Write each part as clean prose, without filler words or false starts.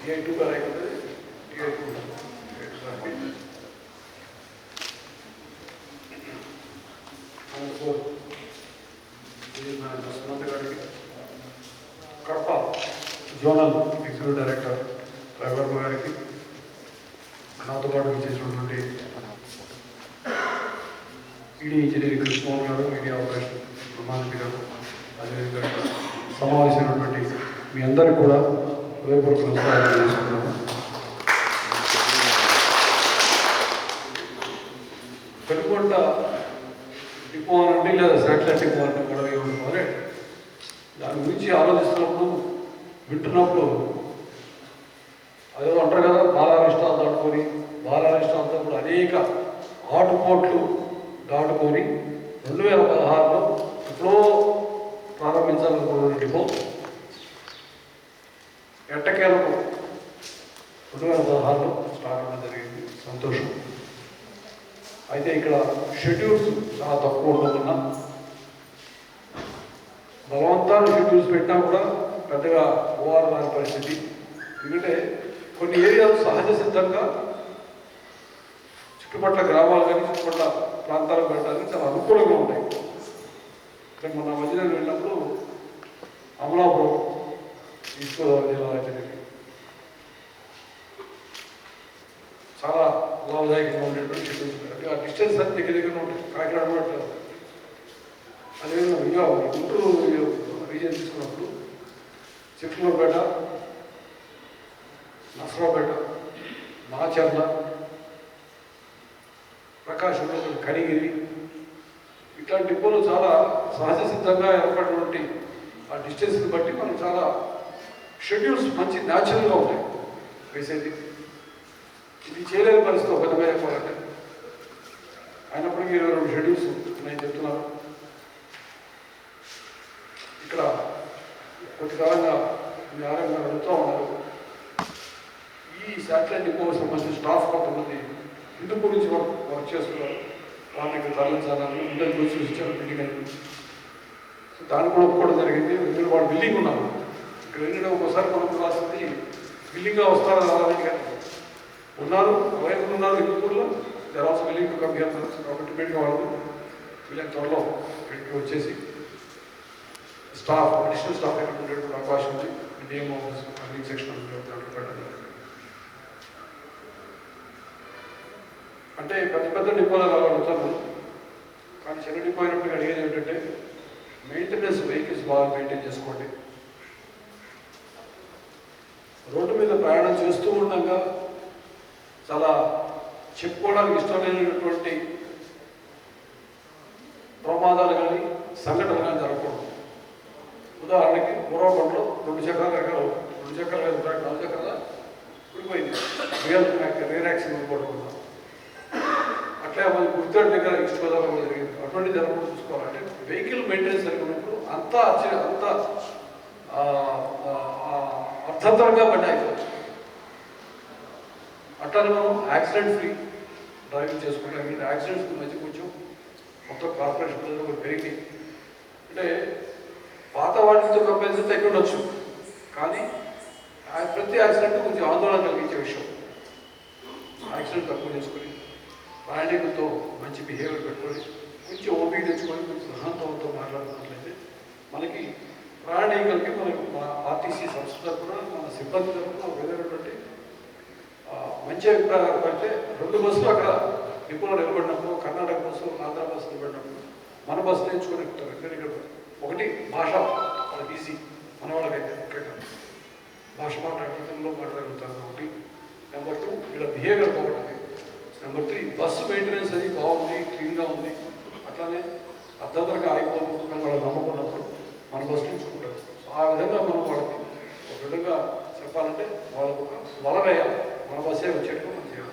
T2 का रहेगा टी2 Kadapa zonal executive director Ravivarma గారికి నాతో పాటు చేసినటువంటి ఈడీ ఇంజనీరింగ్ కృష్ణమోహన్ గారు, మీడియా ఆపరేషన్ బ్రహ్మానంద గారు, అదేవిధంగా సమావేశమైనటువంటి మీ అందరికీ కూడా హృదయపూర్వక నమస్కారాలు చేసుకుంటున్నాను. పెనుకొండ డిపో అనండి లేదా శాటిలైట్ డిపో అంటే గొడవ ఏమనుకోవాలి, దాని గురించి ఆలోచిస్తున్నప్పుడు వింటున్నప్పుడు అదేదో అంటారు కదా, బాలారిష్టాలు దాటుకొని బాలారిష్టాలతో కూడా అనేక ఆటుపోట్లు దాటుకొని 2016లో ఎప్పుడో ప్రారంభించాలనుకున్న డిపో ఎట్టకేలకు 2016లో స్టార్ట్ అవ్వడం జరిగింది. సంతోషం. అయితే ఇక్కడ షెడ్యూల్స్ చాలా తక్కువ ఉండడం వల్ల బలవంతాలు షెడ్యూల్స్ పెట్టినా కూడా పెద్దగా ఓఆర్ రాని పరిస్థితి. ఎందుకంటే కొన్ని ఏరియాలు సహజ సిద్ధంగా చుట్టుపక్కల గ్రామాలు కానీ చుట్టుపక్కల ప్రాంతాలు పెట్టడానికి చాలా అనుకూలంగా ఉంటాయి. ఇక్కడ మొన్న మధ్యలో వెళ్ళినప్పుడు అమలాపురం ఈస్ట్ గోదావరి జిల్లా అయితే చాలా లాభదాయకంగా ఉండేటువంటి షెడ్యూల్స్ అంటే ఆ డిస్టెన్స్ అన్ని దగ్గర ఉంటాయి. కాకినాడ కూడా అదేవిధంగా గుంటూరు రీజియన్ తీసుకున్నప్పుడు చిట్లూరుపేట, నసరాపేట, మాచర్ల, ప్రకాశం, కనిగిరి ఇట్లాంటి డిపోలు చాలా సహజ సిద్ధంగా ఏర్పడినటువంటి ఆ డిస్టెన్స్ని బట్టి మనకు చాలా షెడ్యూల్స్ మంచి న్యాచురల్గా ఉంటాయి వేసేది. ఇది చేయలేని పరిస్థితి ఒక విధంగా చెప్పాలంటే. అయినప్పటికీ 22 షెడ్యూల్స్ నేను చెప్తున్నాను. ఇక్కడ కొంతకాలంగా మీ ఆరోగ్యం అడుగుతూ ఉన్నారు. ఈ శాటిలైట్ డిపోకి సంబంధించిన స్టాఫ్ కొంతమంది ఇందుకు గురించి వర్క్ చేస్తున్నారు. వాళ్ళని ఇక్కడ తరలించాలని ఇంటర్ గురించి ఇచ్చారు మీటింగ్ అయింది. సో దాన్ని కూడా ఒప్పుకోవడం జరిగింది. ఎందుకంటే వాళ్ళు బిల్లింగ్ ఉన్నారు. ఇక్కడ వెళ్ళిన ఒకసారి మనం రాసింది బిల్లింగ్గా వస్తారా రావాలని కానీ ఉన్నారు, వైపు ఉన్నారు. ఇందులో తర్వాత బిల్లింగ్ కంపెనీ కాబట్టి ఇమీడియట్గా వాళ్ళు వీళ్ళకి త్వరలో ఇంటికి వచ్చేసి స్టాఫ్ అడిషనల్ స్టాఫ్ ఎక్కడ ఉండేటువంటి అవకాశం ఉంది. డిఎం ఆఫీస్ అన్ని సెక్షన్ పెట్టడం. అంటే పెద్ద పెద్ద డిపోలు అడుగుతాను, కానీ చిన్న డిపో అయినప్పుడు అడిగేది ఏంటంటే మెయింటెనెన్స్, వెహికల్స్ బాగా మెయింటైన్ చేసుకోండి. రోడ్డు మీద ప్రయాణం చేస్తూ ఉండగా చాలా చెప్పుకోవడానికి ఇష్టం లేనటువంటి ప్రమాదాలు కానీ సంఘటనలు కానీ జరగకూడదు. ఉదాహరణకి పూర్వపంటలో 2 చక్రాలు 4 చక్రాల ఉడిపోయింది, రియర్ యాక్సిడెంట్ పడుకుంటాం. అట్లే మనకి గుర్తు దగ్గర ఈస్ట్ గోదావరి జరిగింది. అటువంటి జరగకుండా చూసుకోవాలంటే వెహికల్ మెయింటెనెన్స్ జరిగినప్పుడు అంతా అర్థంతరంగా బండి అయిపోతుంది. అట్లానే మనం యాక్సిడెంట్ ఫ్రీ డ్రైవింగ్ చేసుకుంటాం. యాక్సిడెంట్స్ మధ్య కొంచెం మొత్తం కార్పొరేషన్ ప్రజలు పెరిగి అంటే పాత వాటితో కంపేర్ చేస్తే ఎక్కడ ఉండొచ్చు, కానీ ప్రతి యాక్సిడెంట్ కొంచెం ఆందోళన కలిగించే విషయం. యాక్సిడెంట్ తక్కువ చేసుకొని ప్రయాణికులతో మంచి బిహేవియర్ పెట్టుకొని కొంచెం ఓపీ తెచ్చుకొని కొంచెం సహనంతో మాట్లాడుతున్నట్లయితే మనకి ప్రయాణికులకి మనకి మన ఆర్టీసీ సంస్థ తరఫున మన సిబ్బంది తరఫున విధమైనటువంటి మంచి అభిప్రాయాలు పడితే 2 బస్సులు అక్కడ డిపోలో నిలబడినప్పుడు, కర్ణాటక బస్సు, ఆంధ్ర బస్సు నిలబడినప్పుడు మన బస్సు నేర్చుకొని ఎక్కుతారు. ఎందుకంటే ఇక్కడ ఒకటి భాష వాళ్ళకి ఈజీ, మన వాళ్ళకైతే ముఖ్యంగా భాష మాట్లాడటంలో మాట్లాడగలుగుతారు. ఒకటి. నెంబర్ 2 ఇక్కడ బిహేవియర్ బాగుంటుంది. నెంబర్ 3 బస్సు మెయింటెనెన్స్ అది బాగుంది, క్లీన్గా ఉంది. అట్లానే అర్ధంతరంగా ఆగిపోతున్న వాళ్ళు నమ్ముకున్నప్పుడు మన బస్సు నేర్చుకుంటారు. సో ఆ విధంగా మనం వాళ్ళకి ఒక విధంగా చెప్పాలంటే వాళ్ళకు ఒక వల వేయాలి. మన బస్సే వచ్చేట్టు మనం చేయాలి.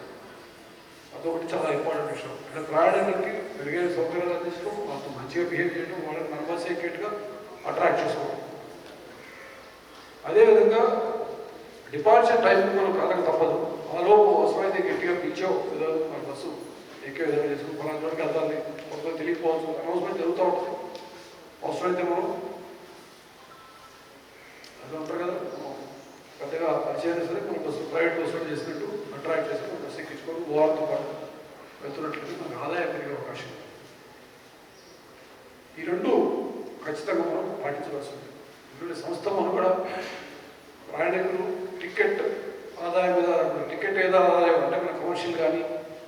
అదొకటి చాలా ఇంపార్టెంట్ విషయం. ఇక్కడ ప్రయాణికులకి పెరిగే సౌకర్యాలు అందించడం, వాళ్ళతో మంచిగా బిహేవ్ చేయడం, వాళ్ళని మన బస్సు ఎక్కేట్టుగా అట్రాక్ట్ చేసుకోవడం. అదేవిధంగా డిపార్చర్ టైంకి మనం కాదక తప్పదు. ఆలోపు అవసరమైతే గట్టిగా పిలిచో విధాలు మన బస్సు ఎక్కే విధంగా చేసుకుని పలానా వరకు వెళ్తాలి, కొంతమంది తెలియకపోవచ్చు, అనౌన్స్మెంట్ జరుగుతూ ఉంటుంది. అవసరమైతే మనం అది ఉంటారు కదా, పెద్దగా పరిచయం సరే మన ఈ రెండు ఖచ్చితంగా మనం పాటించవలసింది. ఎందుకంటే సంస్థ మనం కూడా ప్రయాణికులు టికెట్ ఆదాయం మీద టికెట్ ఏదో ఆదాయం అంటే మన కమర్షియల్ కానీ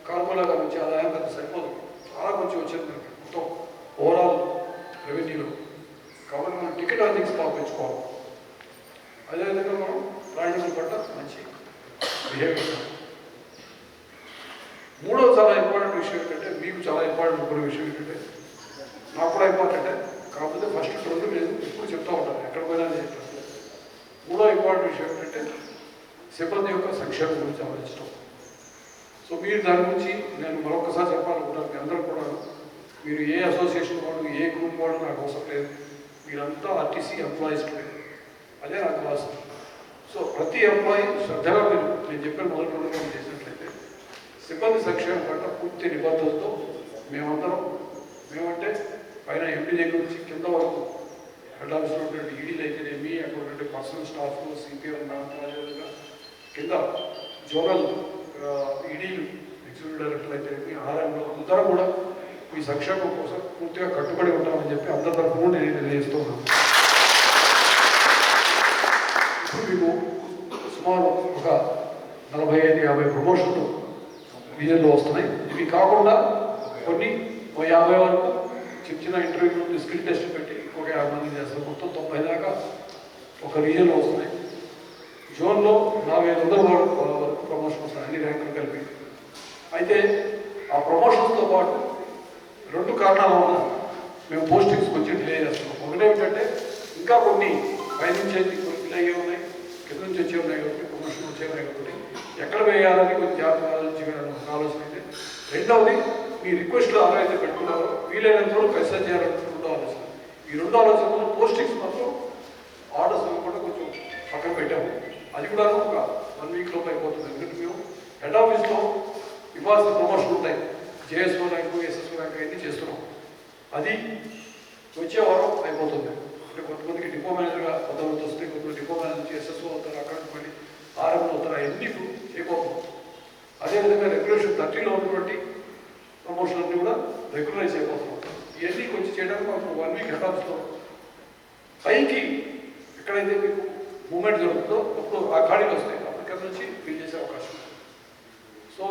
కార్గోలో కానీ వచ్చే ఆదాయం పెద్ద సరిపోదు, చాలా కొంచెం వచ్చేది మనకి మొత్తం ఓవరాల్ రెవెన్యూలో. కాబట్టి మనం టికెట్ అనేది స్థాపించుకోవాలి. అదేవిధంగా మనం ప్రయాణికుల పట్ల మంచి బిహేవియర్. మూడో చాలా ఇంపార్టెంట్ విషయం ఏంటంటే, మీకు చాలా ఇంపార్టెంట్ కూడా విషయం ఏంటంటే, నాకు కూడా ఇంపార్టెంటే, కాకపోతే ఫస్ట్ రెండు నేను ఎప్పుడు చెప్తూ ఉంటాను, ఎక్కడ పోయినా నేను చెప్తాను. మూడో ఇంపార్టెంట్ విషయం ఏంటంటే సిబ్బంది యొక్క సంక్షేమం గురించి ఆలోచించడం. సో మీరు దాని గురించి నేను మరొకసారి చెప్పాలనుకుంటాను. మీ అందరూ కూడా, మీరు ఏ అసోసియేషన్ వాళ్ళు ఏ గ్రూప్ వాళ్ళు నాకు అవసరం లేదు, మీరంతా ఆర్టీసీ ఎంప్లాయీస్ అదే నాకు అవసరం. సో ప్రతి ఎంప్లాయీ శ్రద్ధగా మీరు నేను చెప్పిన మొదటి రెండు చేసినట్లయితే సిబ్బంది సంక్షేమం పట్ల పూర్తి నిబద్ధతతో మేమంటే పైన ఎంపీ దగ్గర నుంచి కింద వరకు హెడ్ ఆఫీస్లో ఉన్నటువంటి ఈడీలు అయితేనేమి, అక్కడ ఉన్నటువంటి పర్సనల్ స్టాఫ్, సిపిఎం అదేవిధంగా కింద జోనల్ ఈడీలు, ఎగ్జిక్యూటివ్ డైరెక్టర్లు అయితేనేమి, ఆర్ఎంలో అందరూ కూడా మీ సంక్షేమం కోసం పూర్తిగా కట్టుబడి ఉంటామని చెప్పి అందరి తరఫున నేను తెలియజేస్తున్నాను. ఇప్పుడు మీకు సుమారు ఒక 45-50 ప్రమోషన్లు రీజన్లో వస్తున్నాయి. ఇవి కాకుండా కొన్ని 50 వరకు చిన్న చిన్న ఇంటర్వ్యూలు స్కిల్ టెస్ట్ పెట్టి ఇంకొక 50 మంది చేస్తారు. మొత్తం 90 దాకా ఒక రీజన్లో వస్తున్నాయి. జోన్లో 4500 వరకు ప్రమోషన్ వస్తున్నాయి, అన్ని ర్యాంకులు కలిపి. అయితే ఆ ప్రమోషన్స్తో పాటు రెండు కారణాల వల్ల మేము పోస్టింగ్స్ కొంచెం డిలే చేస్తున్నాం. ఒకటేమిటంటే ఇంకా కొన్ని పైనుంచి అయితే కొన్ని డిలే అయ్యే ఉన్నాయి, కింద నుంచి వచ్చే ఉన్నాయి కాబట్టి, ప్రమోషన్ వచ్చే ఉన్నాయి కాబట్టి ఎక్కడ వేయాలని కొంచెం జాగ్రత్త ఆలోచన అయితే. రెండవది, మీ రిక్వెస్ట్లు ఎవరైతే పెట్టుకున్నారో వీలైనంత వరకు కన్సిడర్ చేయాలని రెండో ఆలోచన. ఈ రెండు ఆలోచనలు పోస్టింగ్స్ మాత్రం ఆర్డర్స్ కూడా కొంచెం పక్కన పెట్టాము. అది కూడా ఒక 1 వీక్ లోపు అయిపోతుంది. ఎందుకంటే మేము హెడ్ ఆఫీస్లో ఇవ్వాల్సిన ప్రమోషన్లు ఉంటాయి, జేఎస్ఓ ర్యాంకు, ఎస్ఎస్ఓ ర్యాంకు అన్నీ చేస్తున్నాం. అది వచ్చే వారం అయిపోతుంది. అంటే కొంతమందికి డిపో మేనేజర్గా పదవులతో వస్తాయి, కొంతమంది డిపో మేనేజర్ నుంచి ఎస్ఎస్ఓ అవుతారు, అక్కడ మళ్ళీ ఆర్ఎంలో అవుతారు, అవన్నీ చేయబోతున్నాం. అదేవిధంగా రెగ్యులేషన్ 30లో ఉన్నటువంటి ప్రమోషన్ అన్నీ కూడా రెగ్యులరైజ్ అయిపోతున్నాం. ఇవన్నీ కొంచెం చేయడానికి మాకు 1 వీక్ హెడ్ ఆఫీస్లో పైకి ఎక్కడైతే మీకు మూమెంట్ జరుగుతుందో అప్పుడు ఆ ఖాళీలు వస్తాయి, అప్పటికీ నుంచి ఫిల్ చేసే అవకాశం ఉంది. సో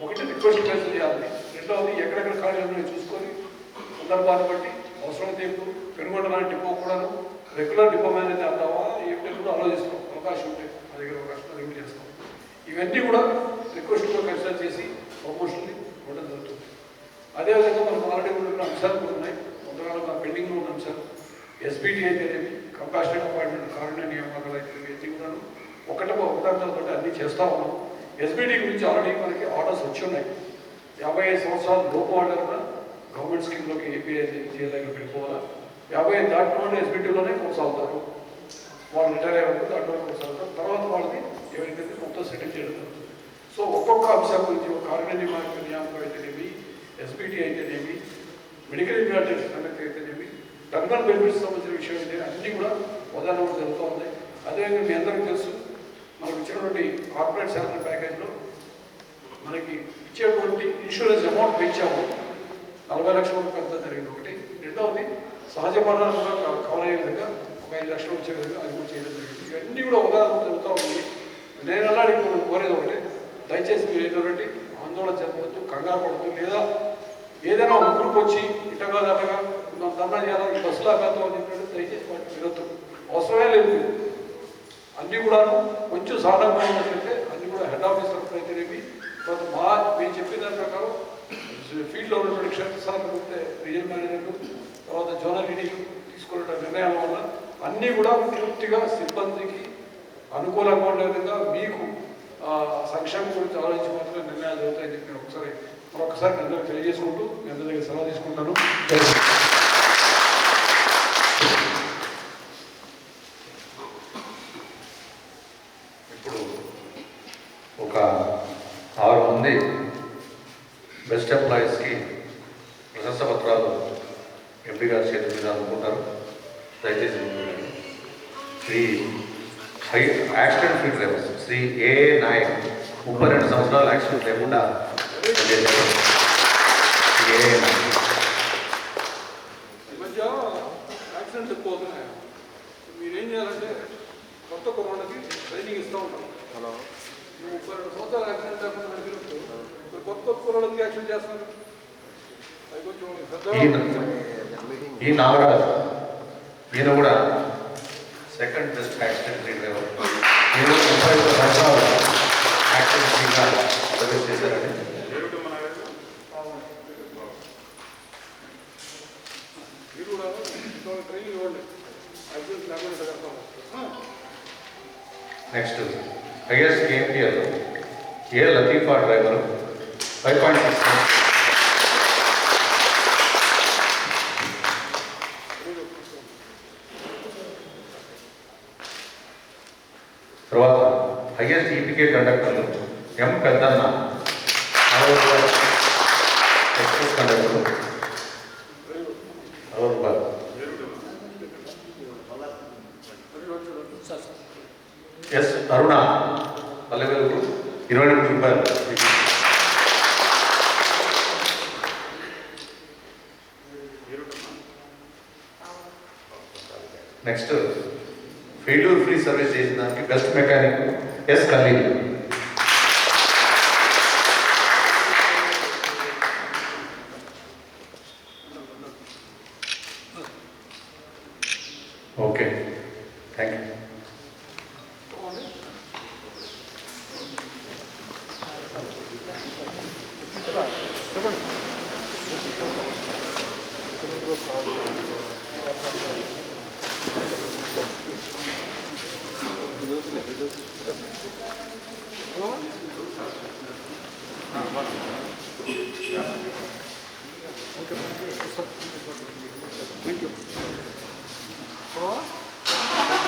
ఒకటి రిక్వెస్ట్ క్యాన్సిల్ చేయాలి. రెండవది ఎక్కడెక్కడ ఖాళీలు ఉన్నాయో చూసుకొని సందర్భాన్ని బట్టి అవసరమైతే ఇప్పుడు పెనుగొండ లాంటి డిపో కూడాను రెగ్యులర్ డిపో మేనేజర్ అంటావా ఏమిటో కూడా ఆలోచిస్తాం, అవకాశం ఉంటే మా దగ్గర అవకాశం అది చేస్తాం. ఇవన్నీ కూడా రిక్వెస్ట్లో కన్సిడర్ చేసి ప్రమోషన్ని ఇవ్వడం జరుగుతుంది. అదేవిధంగా మనకు ఆల్రెడీ ఉన్న అంశాలు కూడా ఉన్నాయి. కొంతకాలంగా పెండింగ్లో ఉన్న అంశాలు ఎస్బీటీ అయితేనేమి, కంపాషనేట్ అపాయింట్మెంట్, కారుణ్య నియామకాలు అయితేనేమి, ఇవన్నీ కూడాను ఒకదానితో అన్నీ చేస్తూ ఉన్నాం. ఎస్బీటీ గురించి ఆల్రెడీ మనకి ఆర్డర్స్ వచ్చి ఉన్నాయి. 55 సంవత్సరాల లోపు వాళ్ళు కూడా గవర్నమెంట్ స్కీమ్లోకి ఏపీఐ దగ్గర వెళ్ళిపోవాలా, 55 దాంట్లోనే ఎస్బీటీలోనే కొనసాగుతారు. వాళ్ళు రిటైర్ అయ్యేందుకు దాంట్లోనే కొనసాగుతారు. తర్వాత వాళ్ళని ఎవరైతే మొత్తం సెటిల్ చేయడం జరుగుతుంది. సో ఒక్కొక్క అంశం గురించి కారుణ్య నియామకం అయితేనేమి, ఎస్బీటీ అయితేనేమి, మెడికల్ ఇంపార్టెన్స్ కనెక్ట్ అయితేనేమి, టర్మినల్ బెనిఫిట్స్ సంబంధించిన విషయం అయితే అన్నీ కూడా ఉదాహరణ జరుగుతూ ఉన్నాయి. అదేవిధంగా మీ అందరికీ తెలుసు, మనకు ఇచ్చినటువంటి కార్పొరేట్ శాలరీ ప్యాకేజ్లో మనకి ఇచ్చేటువంటి ఇన్సూరెన్స్ అమౌంట్ పెంచాము, 40 లక్షల వరకు పెంచడం జరిగింది ఒకటి. రెండవది సహజ మరణాలు కూడా కవర్ అయ్యే విధంగా ఒక 5 లక్షలు వచ్చే విధంగా అది కూడా చేయడం జరిగింది. ఇవన్నీ కూడా ఉదాహరణ జరుగుతూ ఉంది. నేను అలాంటి ఇప్పుడు కోరేది ఒకటి, దయచేసి మీరు ఏంటంటే ఆందోళన చెందవద్దు, కంగారు పడద్దు. లేదా ఏదైనా ఒక గ్రూప్ వచ్చి ఇటగా దాటగా ధర్నా చేయాలని బస్సులా కాదు అని చెప్పినట్టు దయచేసి వాటికి విరొద్దు, అవసరమే లేదు. అన్నీ కూడా కొంచెం సాధారణంగా ఉన్నట్లయితే అన్నీ కూడా హెడ్ ఆఫీస్ తరఫున అయితేనేమి, తర్వాత మేము చెప్పిన దాని ప్రకారం ఫీల్డ్లో ఉన్నటువంటి క్షేత్రస్థాయిలో ఉంటే రీజనల్ మేనేజర్లు, తర్వాత జోనల్ ఈడీలు తీసుకున్న నిర్ణయాల వల్ల అన్నీ కూడా పూర్తిగా సిబ్బందికి అనుకూలంగా ఉండే విధంగా మీకు సంక్షేమం గురించి ఆలోచించి మాత్రమే నిర్ణయాలు జరుగుతాయని చెప్పి నేను మరొకసారి అందరూ తెలియజేసుకుంటూ మీ అందరి దగ్గర సలహా తీసుకుంటాను. ఇప్పుడు ఒక 6 మంది బెస్ట్ ఎంప్లాయీస్కి ప్రశంసా పత్రాలు ఎంపీ గారి చేతి మీద అనుకుంటారు. దయచేసి Shri accident free drivers Shri A Naik 32 సంవత్సరాలు యాక్సిడెంట్ లేకుండా ఏ నాయక్ మధ్య యాక్సిడెంట్స్ ఎక్కువ అవుతున్నాయి. మీరేం చేయాలంటే కొత్త కుర్రాళ్ళకి ట్రైనింగ్ ఇస్తూ ఉంటాం. హలో, 32 సంవత్సరాలు యాక్సిడెంట్ లేకుండా నడిపినప్పుడు ఇప్పుడు కొత్త కుర్రాళ్ళకి యాక్సిడెంట్ చేస్తున్నారు. అది కొంచెం పెద్ద ఈ నాగరాజు ఈయన కూడా సెకండ్ బెస్ట్ యాక్సిడెంట్ డ్రైవర్. ఈయన 35 సంవత్సరాలు యాక్సిడెంట్ ఫ్రీగా సర్వీస్ చేశారండి. మీరు కూడా ట్రైనింగ్ ఇవ్వండి. యాక్సిడెంట్ లేకుండా కడతాం. నెక్స్ట్ హైయెస్ట్ కేఎంపీఎల్ ఏ లతీఫా డ్రైవర్ 5.6. తర్వాత హైయెస్ట్ ఈపీకే కండక్టర్లు ఎం పెద్దన్న ఎక్స్ప్రెస్ కండక్టర్లు 60 రూపాయలు. ఎస్ అరుణ పల్లెవేలకు 22 రూపాయలు. నెక్స్ట్ ఫెయిల్యూర్ ఫ్రీ సర్వీస్ చేసిన దానికి best mechanic S Khalil. Okay, thank you. Thank you.